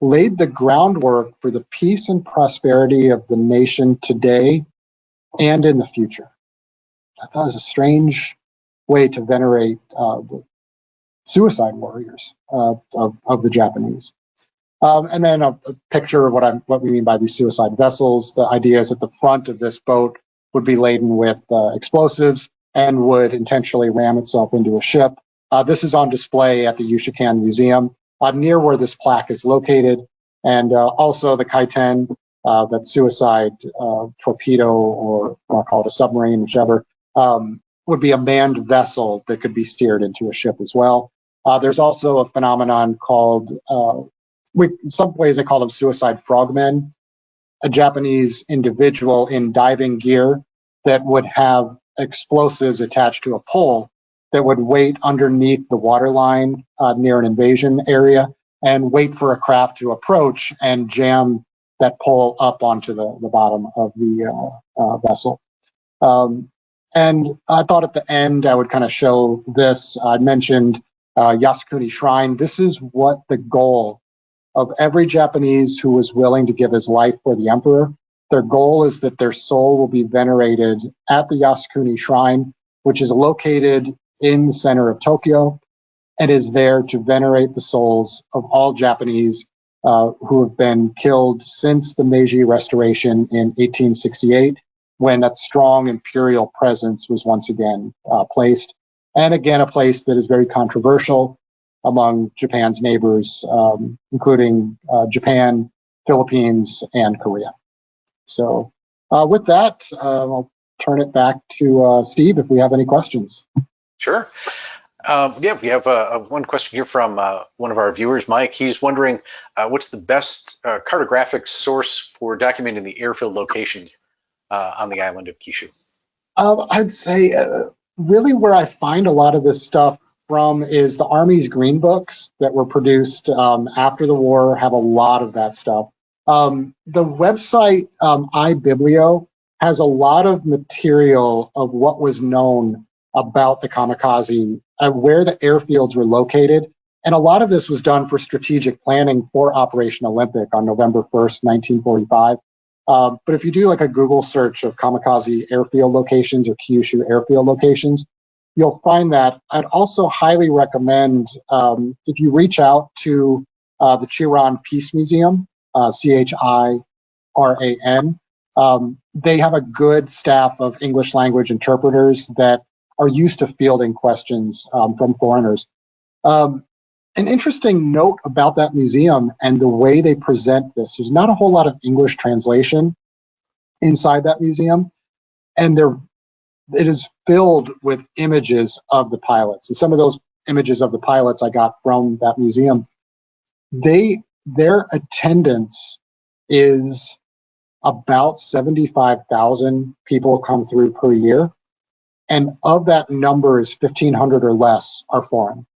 laid the groundwork for the peace and prosperity of the nation today and in the future. I thought it was a strange way to venerate the suicide warriors of the Japanese. And then a picture of what we mean by these suicide vessels. The idea is that the front of this boat would be laden with explosives and would intentionally ram itself into a ship. This is on display at the Huegen Museum, near where this plaque is located. And also the Kai-10, that suicide torpedo, or I'll call it a submarine, whichever, would be a manned vessel that could be steered into a ship as well. There's also a phenomenon called, in some ways they call them suicide frogmen, a Japanese individual in diving gear that would have explosives attached to a pole that would wait underneath the waterline near an invasion area and wait for a craft to approach and jam that pole up onto the bottom of the vessel. And I thought at the end I would kind of show this. I mentioned Yasukuni Shrine. This is what the goal of every Japanese who was willing to give his life for the emperor. Their goal is that their soul will be venerated at the Yasukuni Shrine, which is located in the center of Tokyo, and is there to venerate the souls of all Japanese who have been killed since the Meiji Restoration in 1868, when that strong imperial presence was once again placed. And again, a place that is very controversial among Japan's neighbors, including Japan, Philippines, and Korea. So with that, I'll turn it back to Steve if we have any questions. Sure. Yeah, we have one question here from one of our viewers, Mike. He's wondering what's the best cartographic source for documenting the airfield locations on the island of Kyushu? I'd say really where I find a lot of this stuff from is the Army's green books that were produced after the war, have a lot of that stuff. The website iBiblio has a lot of material of what was known about the kamikaze at where the airfields were located. And a lot of this was done for strategic planning for Operation Olympic on November 1st, 1945. But if you do like a Google search of Kamikaze airfield locations or Kyushu airfield locations, you'll find that. I'd also highly recommend, if you reach out to the Chiran Peace Museum, CHIRAN, they have a good staff of English language interpreters that are used to fielding questions from foreigners. An interesting note about that museum and the way they present this, there's not a whole lot of English translation inside that museum, and it is filled with images of the pilots. And some of those images of the pilots I got from that museum, their attendance is about 75,000 people come through per year. And of that number is 1,500 or less are foreign.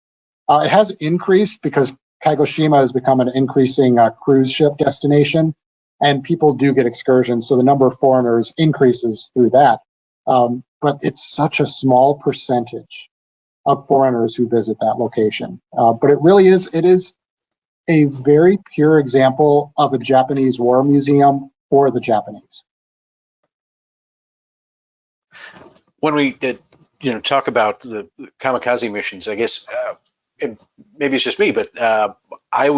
It has increased because Kagoshima has become an increasing cruise ship destination, and people do get excursions, so the number of foreigners increases through that. But it's such a small percentage of foreigners who visit that location. But it really is, it is a very pure example of a Japanese war museum for the Japanese. When we did, talk about the kamikaze missions, I guess, and maybe it's just me, but I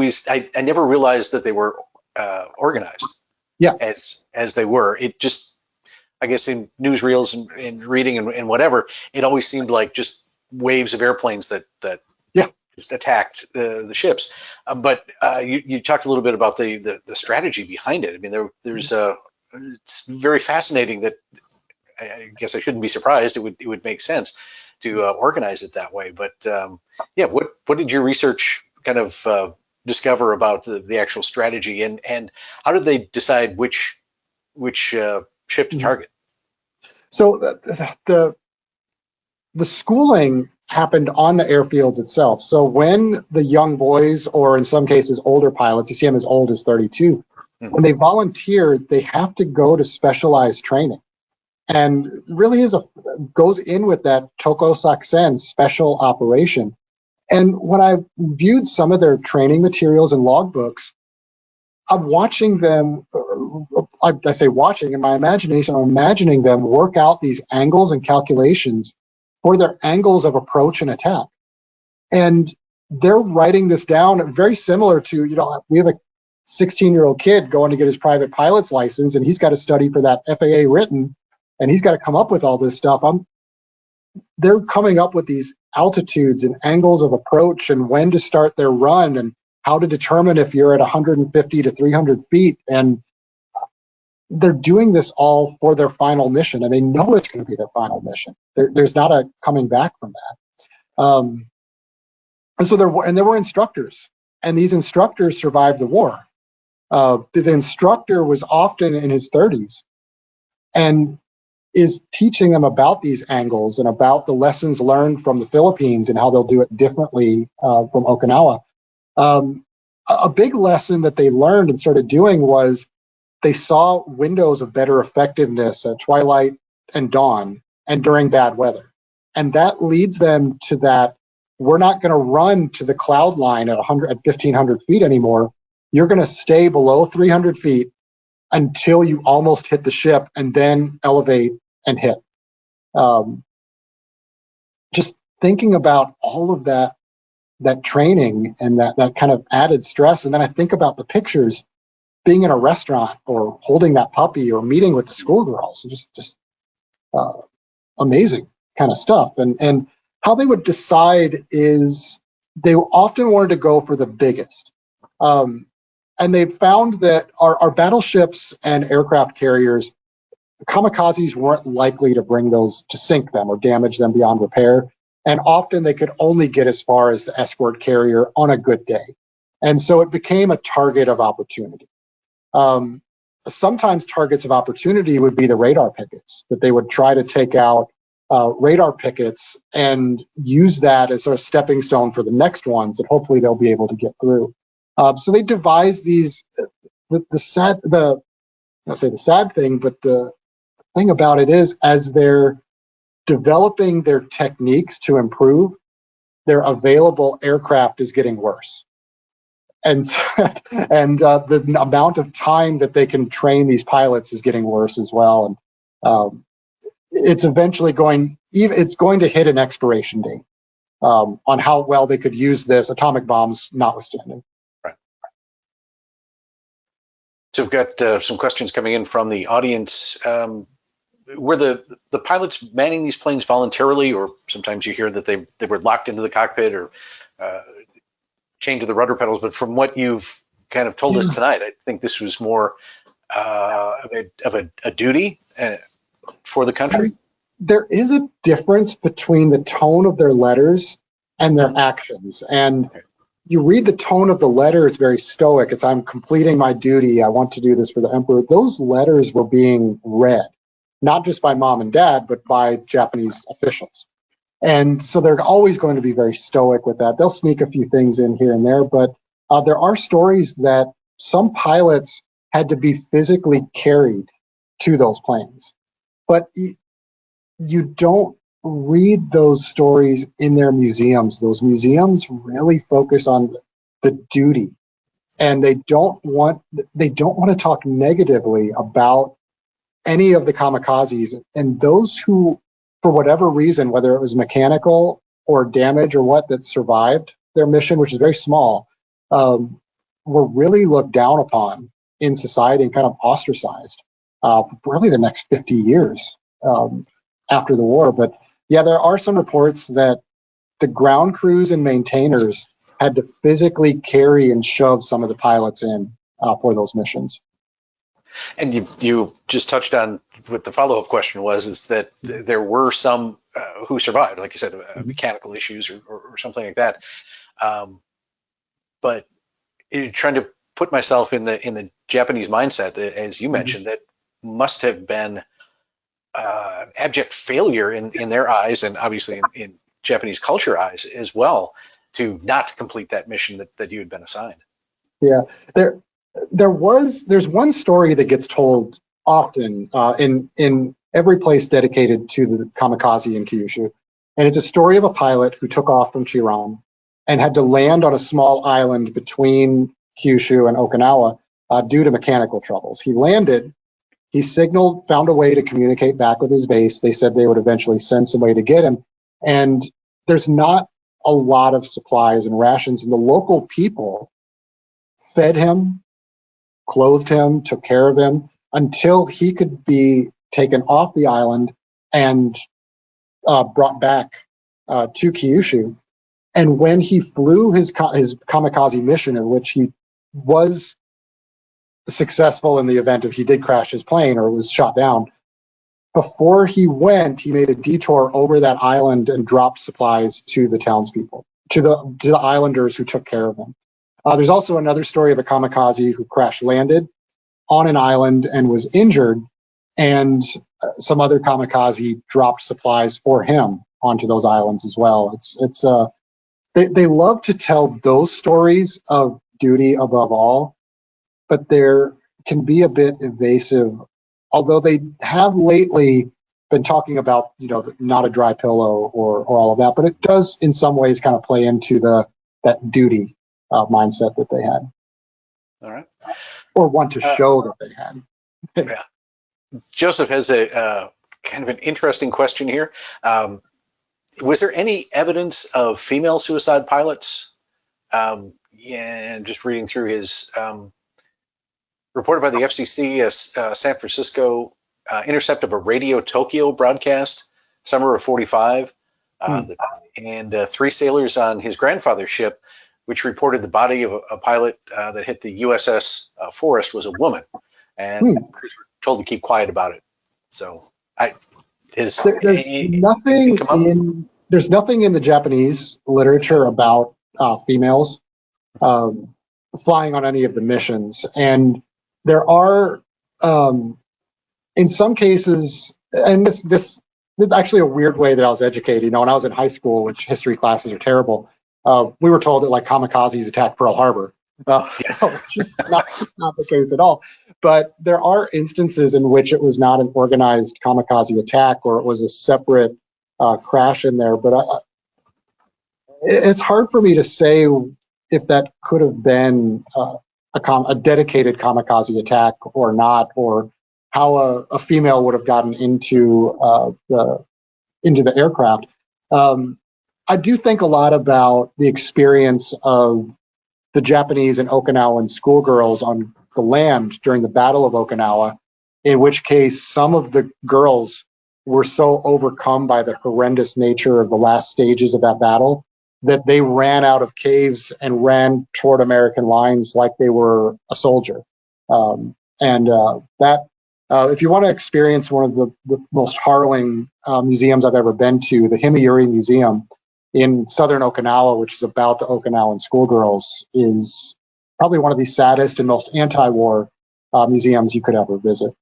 never realized that they were organized. Yeah. As they were. It just, I guess, in newsreels and reading and whatever, it always seemed like just waves of airplanes that just attacked the ships. But you talked a little bit about the strategy behind it. I mean, there's it's very fascinating that. I guess I shouldn't be surprised. It would make sense to organize it that way. But yeah, what did your research kind of discover about the actual strategy, and how did they decide which ship to target? So the schooling happened on the airfields itself. So when the young boys, or in some cases older pilots, you see them as old as 32, when they volunteer, they have to go to specialized training. And really goes in with that Tokusaksen special operation. And when I viewed some of their training materials and logbooks, I'm watching them, I say watching, in my imagination, I'm imagining them work out these angles and calculations for their angles of approach and attack. And they're writing this down very similar to, we have a 16-year-old kid going to get his private pilot's license, and he's got to study for that FAA written, and he's got to come up with all this stuff. They're coming up with these altitudes and angles of approach and when to start their run and how to determine if you're at 150 to 300 feet. And they're doing this all for their final mission, and they know it's going to be their final mission. There's not a coming back from that. And so there were instructors, and these instructors survived the war. The instructor was often in his 30s and is teaching them about these angles and about the lessons learned from the Philippines and how they'll do it differently from Okinawa. A big lesson that they learned and started doing was they saw windows of better effectiveness at twilight and dawn and during bad weather. And that leads them to that, we're not going to run to the cloud line at 1,500 feet anymore. You're going to stay below 300 feet until you almost hit the ship and then elevate and hit. Just thinking about all of that training and that kind of added stress. And then I think about the pictures, being in a restaurant or holding that puppy or meeting with the schoolgirls, and just amazing kind of stuff. And how they would decide is they often wanted to go for the biggest. And they found that our battleships and aircraft carriers, the kamikazes weren't likely to bring those, to sink them or damage them beyond repair. And often they could only get as far as the escort carrier on a good day. And so it became a target of opportunity. Sometimes targets of opportunity would be the radar pickets, that they would try to take out radar pickets and use that as sort of stepping stone for the next ones that hopefully they'll be able to get through. So they devised these, the sad thing, but the thing about it is, as they're developing their techniques to improve, their available aircraft is getting worse. And the amount of time that they can train these pilots is getting worse as well. And it's eventually going to hit an expiration date on how well they could use this, atomic bombs notwithstanding. Right. So we've got some questions coming in from the audience. Were the pilots manning these planes voluntarily, or sometimes you hear that they were locked into the cockpit or chained to the rudder pedals? But from what you've kind of told us tonight, I think this was more of a duty for the country. There is a difference between the tone of their letters and their actions. And you read the tone of the letter, it's very stoic. It's, I'm completing my duty. I want to do this for the emperor. Those letters were being read, not just by mom and dad, but by Japanese officials. And so they're always going to be very stoic with that. They'll sneak a few things in here and there, but there are stories that some pilots had to be physically carried to those planes. But you don't read those stories in their museums. Those museums really focus on the duty, and they don't want to talk negatively about any of the kamikazes. And those who, for whatever reason, whether it was mechanical or damage or what, that survived their mission, which is very small, were really looked down upon in society and kind of ostracized for really the next 50 years. After the war. But yeah, there are some reports that the ground crews and maintainers had to physically carry and shove some of the pilots in for those missions. And you just touched on what the follow-up question was, is that there were some who survived, like you said, mechanical issues or something like that. But trying to put myself in the Japanese mindset, as you mentioned, that must have been abject failure in their eyes, and obviously in Japanese culture eyes as well, to not complete that mission that you had been assigned. Yeah, there's one story that gets told often in every place dedicated to the kamikaze in Kyushu, and it's a story of a pilot who took off from Chiran and had to land on a small island between Kyushu and Okinawa due to mechanical troubles. He landed. He signaled, found a way to communicate back with his base. They said they would eventually send somebody to get him. And there's not a lot of supplies and rations. And the local people fed him, clothed him, took care of him until he could be taken off the island and brought back to Kyushu. And when he flew his kamikaze mission, in which he was successful in the event if he did crash his plane or was shot down, before he went, he made a detour over that island and dropped supplies to the townspeople, to the islanders who took care of him. There's also another story of a kamikaze who crash landed on an island and was injured, and some other kamikaze dropped supplies for him onto those islands as well. They love to tell those stories of duty above all, but there can be a bit evasive, although they have lately been talking about, not a dry pillow or all of that, but it does in some ways kind of play into that duty mindset that they had. All right. Or want to show that they had. Yeah. Joseph has a kind of an interesting question here. Was there any evidence of female suicide pilots? And just reading through his reported by the FCC, San Francisco intercept of a Radio Tokyo broadcast, summer of '45, and 3 sailors on his grandfather's ship, which reported the body of a pilot that hit the USS Forest was a woman, and crews were told to keep quiet about it. So there's nothing in the Japanese literature about females flying on any of the missions, and there are, in some cases, and this is actually a weird way that I was educated. When I was in high school, which history classes are terrible, we were told that kamikazes attacked Pearl Harbor, which is not the case at all. But there are instances in which it was not an organized kamikaze attack, or it was a separate crash in there. But It's hard for me to say if that could have been a dedicated kamikaze attack or not, or how a female would have gotten into the aircraft. I do think a lot about the experience of the Japanese and Okinawan schoolgirls on the land during the Battle of Okinawa, in which case some of the girls were so overcome by the horrendous nature of the last stages of that battle that they ran out of caves and ran toward American lines like they were a soldier. If you want to experience one of the most harrowing museums I've ever been to, the Himiyuri Museum in southern Okinawa, which is about the Okinawan schoolgirls, is probably one of the saddest and most anti-war museums you could ever visit.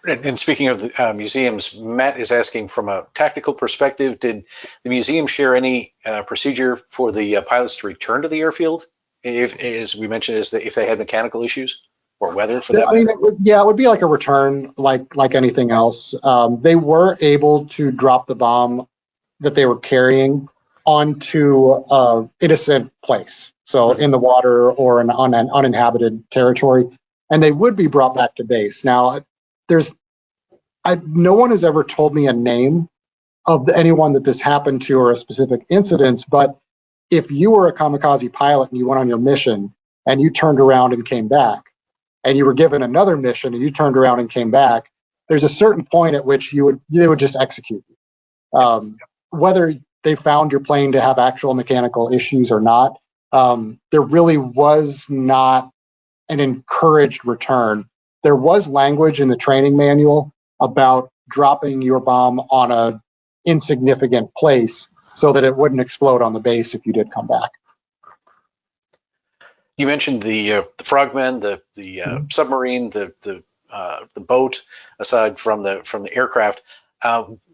And speaking of the museums, Matt is asking, from a tactical perspective, did the museum share any procedure for the pilots to return to the airfield, as we mentioned, if they had mechanical issues or weather for that? It would be like a return, like anything else. They were able to drop the bomb that they were carrying onto an innocent place, so in the water or an uninhabited territory, and they would be brought back to base. Now, no one has ever told me a name of anyone that this happened to or a specific incident, but if you were a kamikaze pilot and you went on your mission and you turned around and came back, and you were given another mission and you turned around and came back, there's a certain point at which they would just execute you. Whether they found your plane to have actual mechanical issues or not, there really was not an encouraged return. There was language in the training manual about dropping your bomb on an insignificant place so that it wouldn't explode on the base if you did come back. You mentioned the frogmen, the submarine, the boat. Aside from the aircraft,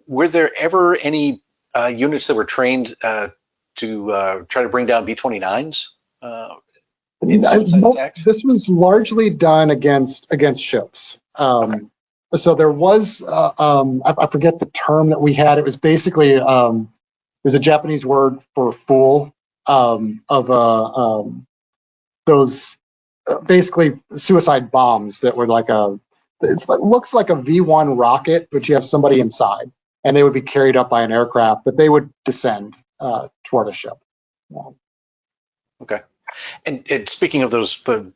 were there ever any units that were trained to try to bring down B-29s? This was largely done against ships. Okay. So there was I forget the term that we had. It was basically there's a Japanese word for fool those basically suicide bombs that were like it looks like a V1 rocket, but you have somebody inside, and they would be carried up by an aircraft, but they would descend toward a ship. Okay. And speaking of the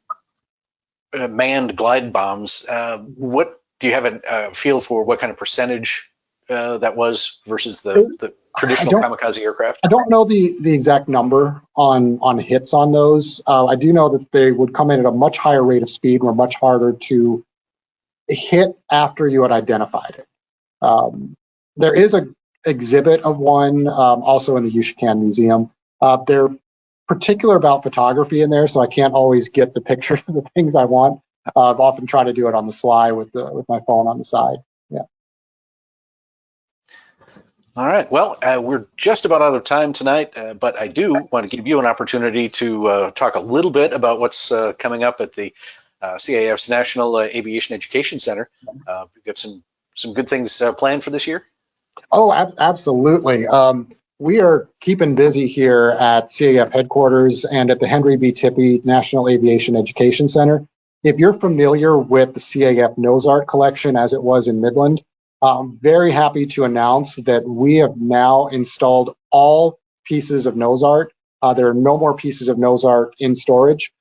manned glide bombs, what do you have a feel for what kind of percentage that was versus the traditional kamikaze aircraft? I don't know the exact number on hits on those. I do know that they would come in at a much higher rate of speed and were much harder to hit after you had identified it. There is an exhibit of one also in the Huegen Museum. They're particular about photography in there, so I can't always get the pictures of the things I want. I've often tried to do it on the sly with my phone on the side. Yeah. All right. Well, we're just about out of time tonight, but I do want to give you an opportunity to talk a little bit about what's coming up at the CAF's National Aviation Education Center. We've got some good things planned for this year. Oh, absolutely. We are keeping busy here at CAF headquarters and at the Henry B. Tippie National Aviation Education Center. If you're familiar with the CAF Nose Art collection as it was in Midland, I'm very happy to announce that we have now installed all pieces of nose art. There are no more pieces of nose art in storage.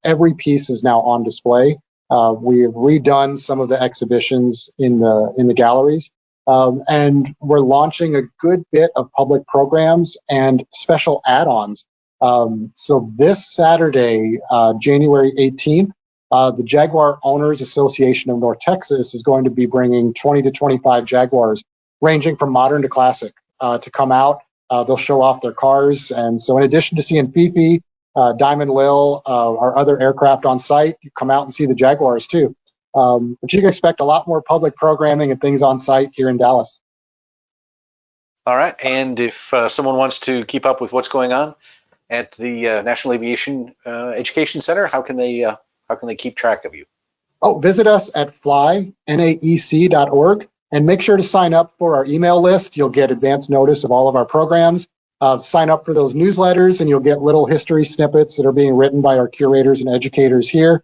Every piece is now on display. We have redone some of the exhibitions in the galleries. And we're launching a good bit of public programs and special add-ons. So this Saturday, January 18th, the Jaguar Owners Association of North Texas is going to be bringing 20 to 25 Jaguars, ranging from modern to classic, to come out. They'll show off their cars. And so in addition to seeing Fifi, Diamond Lil, our other aircraft on site, you come out and see the Jaguars too. But you can expect a lot more public programming and things on site here in Dallas. All right. And if someone wants to keep up with what's going on at the National Aviation Education Center, how can they keep track of you? Oh, visit us at flynaec.org. And make sure to sign up for our email list. You'll get advance notice of all of our programs. Sign up for those newsletters, and you'll get little history snippets that are being written by our curators and educators here.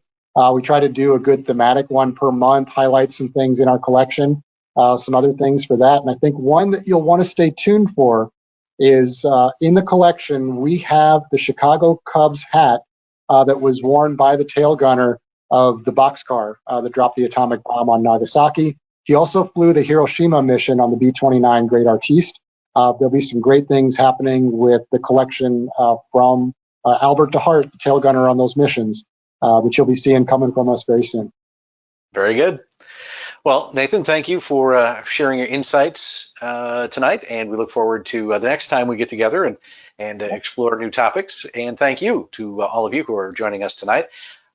We try to do a good thematic one per month, highlight some things in our collection, some other things for that. And I think one that you'll want to stay tuned for is in the collection, we have the Chicago Cubs hat that was worn by the tail gunner of the boxcar that dropped the atomic bomb on Nagasaki. He also flew the Hiroshima mission on the B-29 Great Artiste. There'll be some great things happening with the collection from Albert DeHart, the tail gunner on those missions, that you'll be seeing coming from us very soon. Very good. Well, Nathan, thank you for sharing your insights tonight, and we look forward to the next time we get together and explore new topics. And thank you to all of you who are joining us tonight.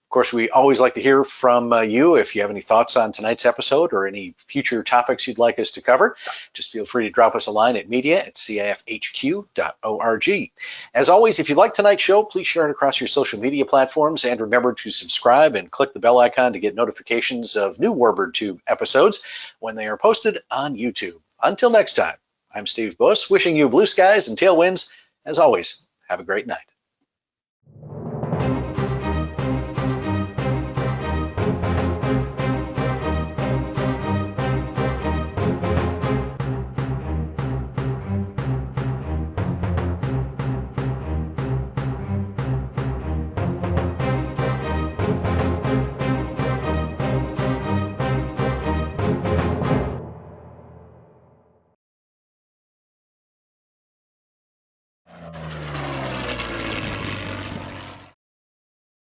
Of course, we always like to hear from you. If you have any thoughts on tonight's episode or any future topics you'd like us to cover, just feel free to drop us a line at media@cafhq.org. As always, if you like tonight's show, please share it across your social media platforms, and remember to subscribe and click the bell icon to get notifications of new Warbird Tube episodes when they are posted on YouTube. Until next time, I'm Steve Buss, wishing you blue skies and tailwinds. As always, have a great night.